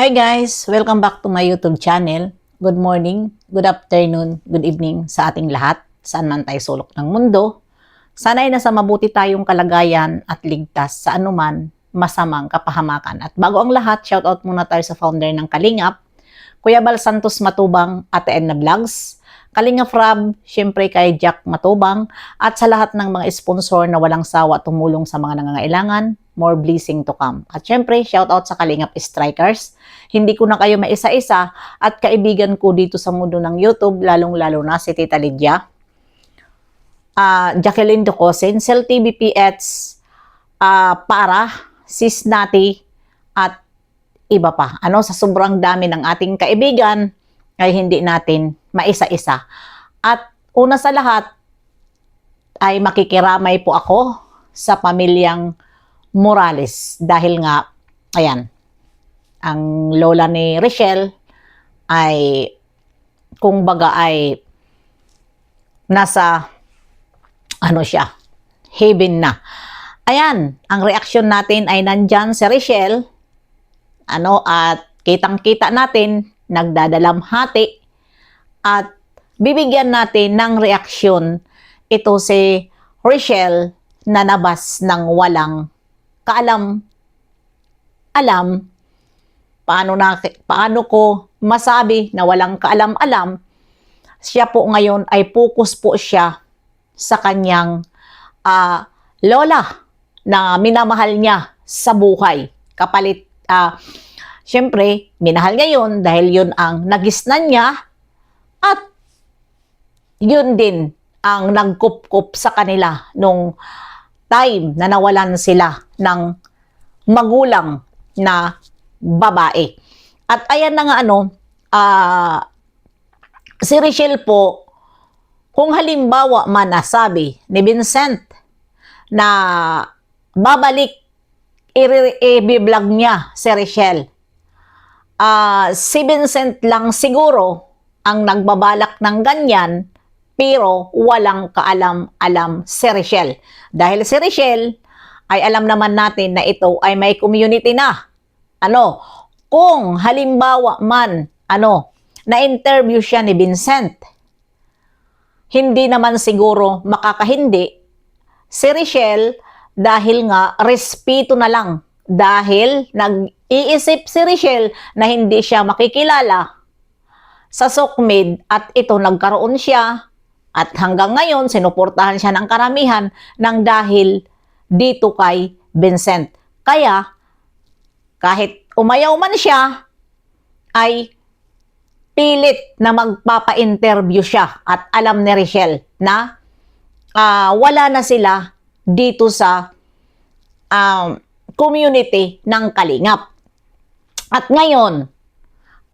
Hi guys! Welcome back to my YouTube channel. Good morning, good afternoon, good evening sa ating lahat, saan man tayo sulok ng mundo. Sana'y nasa mabuti tayong kalagayan at ligtas sa anuman masamang kapahamakan. At bago ang lahat, shoutout muna tayo sa founder ng Kalingap, Kuya Bal Santos Matubang, Ate Edna Vlogs, Kalingap Rab, syempre kay Jack Matubang, at sa lahat ng mga sponsor na walang sawa tumulong sa mga nangangailangan, more blessing to come. At syempre, shoutout sa Kalingap Strikers. Hindi ko na kayo maisa-isa at kaibigan ko dito sa mundo ng YouTube, lalong-lalo na si Tita Lydia, Jacqueline Ducosin, Cel TV PH, Para, Sis Nati, at iba pa. Sa sobrang dami ng ating kaibigan, ay hindi natin maisa-isa. At una sa lahat, ay makikiramay po ako sa pamilyang Morales. Dahil nga, ayan, ang lola ni Richelle ay, kung baga ay, nasa, heaven na. Ayan, ang reaksyon natin ay nandyan si Richelle, at kitang-kita natin, nagdadalamhati, at bibigyan natin ng reaksyon ito si Richelle na nabas ng walang kaalam-alam. Paano ko masabi na walang kaalam-alam? Siya po ngayon ay focus po siya sa kanyang lola na minamahal niya sa buhay. Kapalit, syempre, minahal niya yun dahil yun ang nagisnan niya at yun din ang nagkup-kup sa kanila nung time na nawalan sila ng magulang na babae. At ayan na nga si Richelle po, kung halimbawa man nasabi ni Vincent na babalik, i-vlog niya si Richelle. Si Vincent lang siguro ang nagbabalak ng ganyan, pero walang kaalam-alam si Richelle. Dahil si Richelle ay alam naman natin na ito ay may community na. Kung halimbawa man, na-interview siya ni Vincent, hindi naman siguro makakahindi si Richelle dahil nga respeto na lang. Dahil nag-iisip si Richelle na hindi siya makikilala sa Sokmed at ito nagkaroon siya at hanggang ngayon sinuportahan siya ng karamihan ng dahil dito kay Vincent. Kaya kahit umayaw man siya ay pilit na magpapa-interview siya at alam ni Richelle na wala na sila dito sa community ng Kalingap. At ngayon,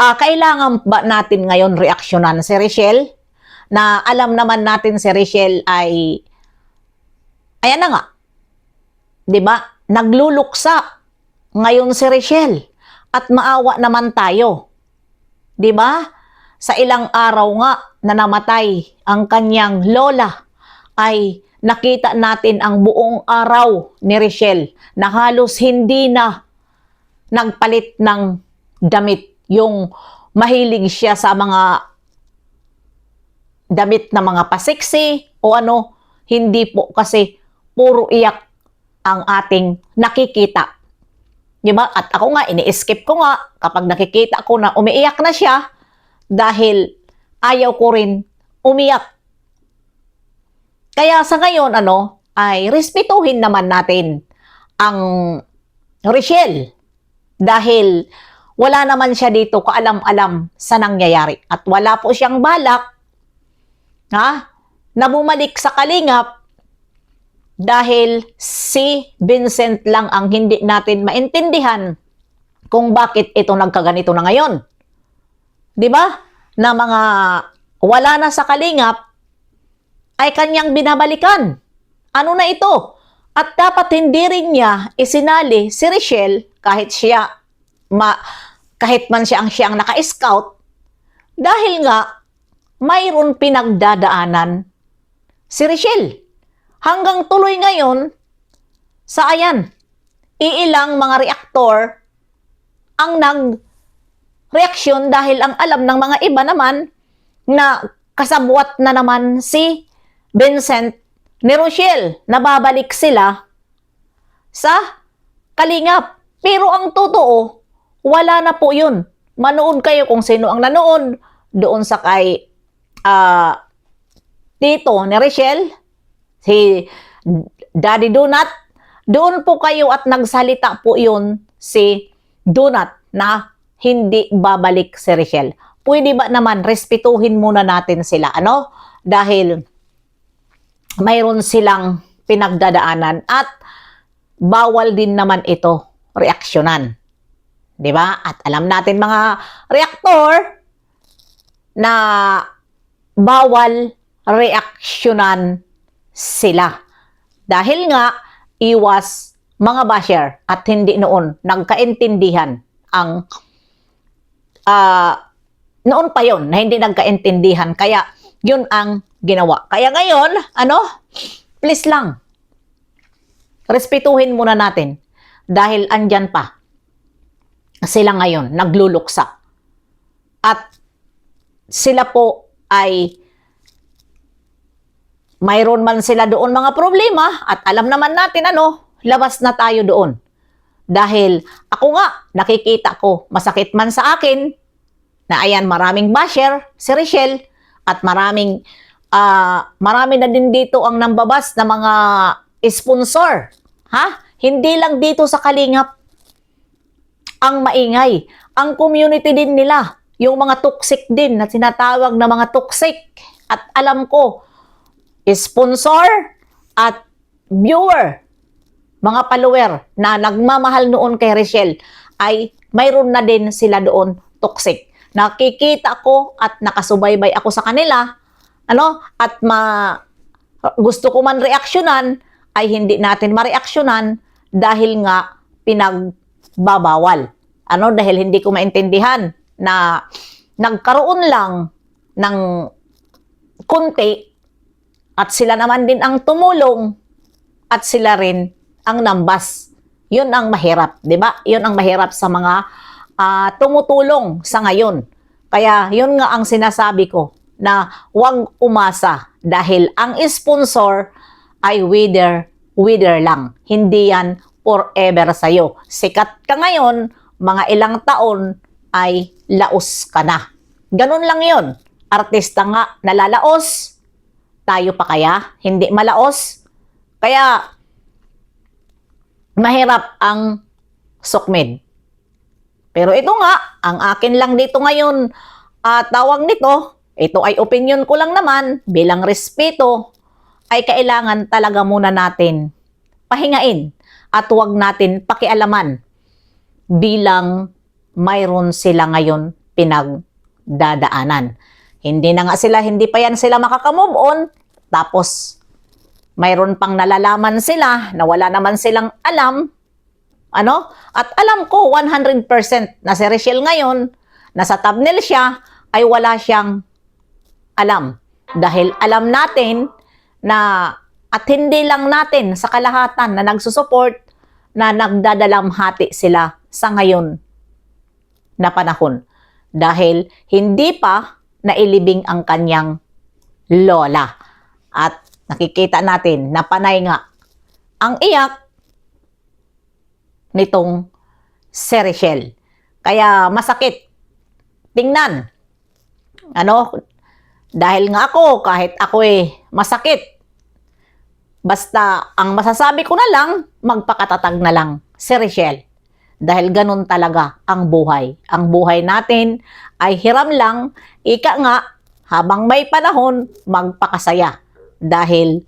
kailangan ba natin ngayon reaksyonan si Richelle? Na alam naman natin si Richelle ay, ayan na nga, di ba? Nagluluksa ngayon si Richelle at maawa naman tayo. Di ba? Sa ilang araw nga na namatay ang kanyang lola ay nakita natin ang buong araw ni Richelle na halos hindi na nagpalit ng damit. Yung mahilig siya sa mga damit na mga pasiksi o hindi po kasi puro iyak ang ating nakikita. Diba? At ako nga, ini-skip ko nga kapag nakikita ko na umiiyak na siya dahil ayaw ko rin umiyak. Kaya sa ngayon, ay respetuhin naman natin ang Richelle dahil wala naman siya dito kaalam-alam sa nangyayari. At wala po siyang balak na bumalik sa Kalingap dahil si Vincent lang ang hindi natin maintindihan kung bakit ito nagkaganito na ngayon. Diba? Na mga wala na sa Kalingap ay kanyang binabalikan. Ano na ito? At dapat hindi rin niya isinali si Richelle kahit man siya ang naka-scout dahil nga mayroon pinagdadaanan si Richelle. Hanggang tuloy ngayon sa iilang mga reaktor ang reaksyon dahil ang alam ng mga iba naman na kasabwat na naman si Vincent ni Rochelle. Nababalik sila sa Kalingap. Pero ang totoo, wala na po yun. Manood kayo kung sino ang nanood doon sa kay Tito ni Rochelle, si Daddy Donut. Doon po kayo at nagsalita po yun si Donut na hindi babalik si Rochelle. Pwede ba naman respetuhin muna natin sila, ano? Dahil mayroon silang pinagdadaanan at bawal din naman ito reaksyonan. 'Di ba? At alam natin mga reaktor na bawal reaksyonan sila. Dahil nga iwas mga basher at hindi noon nagkaintindihan ang noon pa yon na hindi nagkaintindihan, kaya yun ang ginawa. Kaya ngayon, please lang, respetuhin muna natin dahil andyan pa sila ngayon, nagluluksa. At sila po ay mayroon man sila doon mga problema at alam naman natin labas na tayo doon. Dahil ako nga, nakikita ko, masakit man sa akin, na ayan, maraming basher, si Rochelle, at marami na din dito ang nambabas na mga sponsor. Hindi lang dito sa Kalingap ang maingay. Ang community din nila, yung mga toxic din na tinatawag na mga toxic. At alam ko, sponsor at viewer, mga follower na nagmamahal noon kay Rochelle, ay mayroon na din sila doon toxic. Nakikita ko at nakasubaybay ako sa kanila, at gusto ko man reaksyonan, ay hindi natin mareaksyonan dahil nga pinagbabawal. Dahil hindi ko maintindihan na nagkaroon lang ng kunti at sila naman din ang tumulong at sila rin ang nambas. Yun ang mahirap, 'di ba? Yun ang mahirap sa mga tumutulong sa ngayon. Kaya yun nga ang sinasabi ko na huwag umasa dahil ang sponsor ay wither lang. Hindi yan forever sa'yo. Sikat ka ngayon, mga ilang taon ay laos ka na. Ganun lang yun. Artista nga nalalaos, tayo pa kaya hindi malaos? Kaya mahirap ang sukmid. Pero ito nga, ang akin lang dito ngayon, tawag nito, ito ay opinion ko lang naman, bilang respeto, ay kailangan talaga muna natin pahingain at huwag natin pakialaman bilang mayroon sila ngayon pinagdadaanan. Hindi pa yan sila makakamove on, tapos mayroon pang nalalaman sila na wala naman silang alam. At alam ko 100% na si Rochelle ngayon, nasa thumbnail siya, ay wala siyang alam. Dahil alam natin na, at hindi lang natin sa kalahatan na nagsusupport, na nagdadalamhati sila sa ngayon na panahon. Dahil hindi pa nailibing ang kanyang lola. At nakikita natin na panay nga ang iyak nitong si Rochelle. Kaya masakit tingnan. Dahil nga ako, kahit ako masakit. Basta ang masasabi ko na lang, magpakatatag na lang si Rochelle. Dahil ganun talaga ang buhay. Ang buhay natin ay hiram lang, ika nga, habang may panahon, magpakasaya. Dahil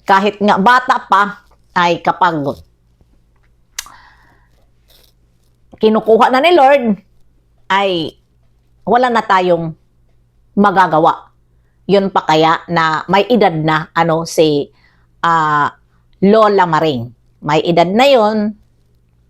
kahit nga bata pa, ay kapag kinukuha na ni Lord, ay wala na tayong magagawa. Yun pa kaya na may edad na si Lola Maring. May edad na yun,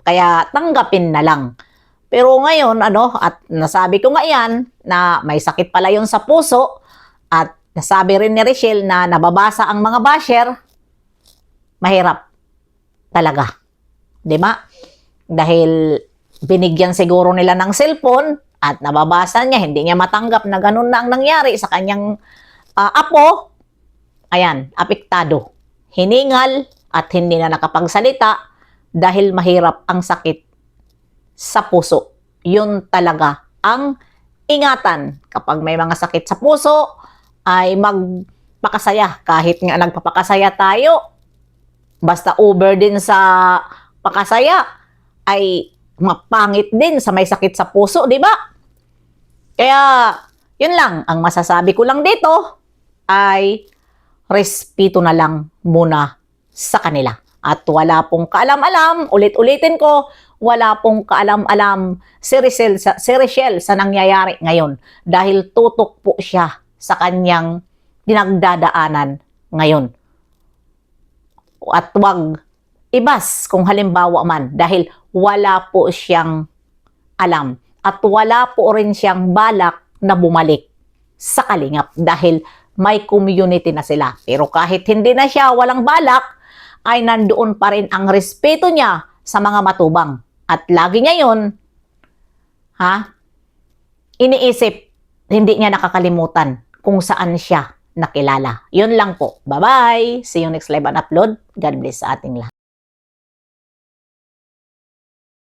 kaya tanggapin na lang. Pero ngayon, at nasabi ko nga yan, na may sakit pala yun sa puso, at nasabi rin ni Rochelle na nababasa ang mga basher, mahirap talaga. Di ba? Dahil binigyan siguro nila ng cellphone at nababasa niya, hindi niya matanggap na ganun na ang nangyari sa kanyang apo. Ayan, apektado. Hiningal at hindi na nakapagsalita dahil mahirap ang sakit sa puso. Yun talaga ang ingatan. Kapag may mga sakit sa puso, ay magpakasaya. Kahit nga nagpapakasaya tayo, basta over din sa pakasaya, ay mapangit din sa may sakit sa puso, di ba? Kaya, yun lang. Ang masasabi ko lang dito ay respeto na lang muna sa kanila. At wala pong kaalam-alam, ulit-ulitin ko, wala pong kaalam-alam si Richelle sa nangyayari ngayon dahil tutok po siya sa kanyang dinagdadaanan ngayon. At wag ibas kung halimbawa man dahil wala po siyang alam at wala po rin siyang balak na bumalik sa Kalingap dahil may community na sila. Pero kahit hindi na siya walang balak, ay nandoon pa rin ang respeto niya sa mga matubang. At lagi niya yun, iniisip, hindi niya nakakalimutan kung saan siya nakilala. Yun lang po. Bye-bye! See you next live and upload. God bless sa ating lahat.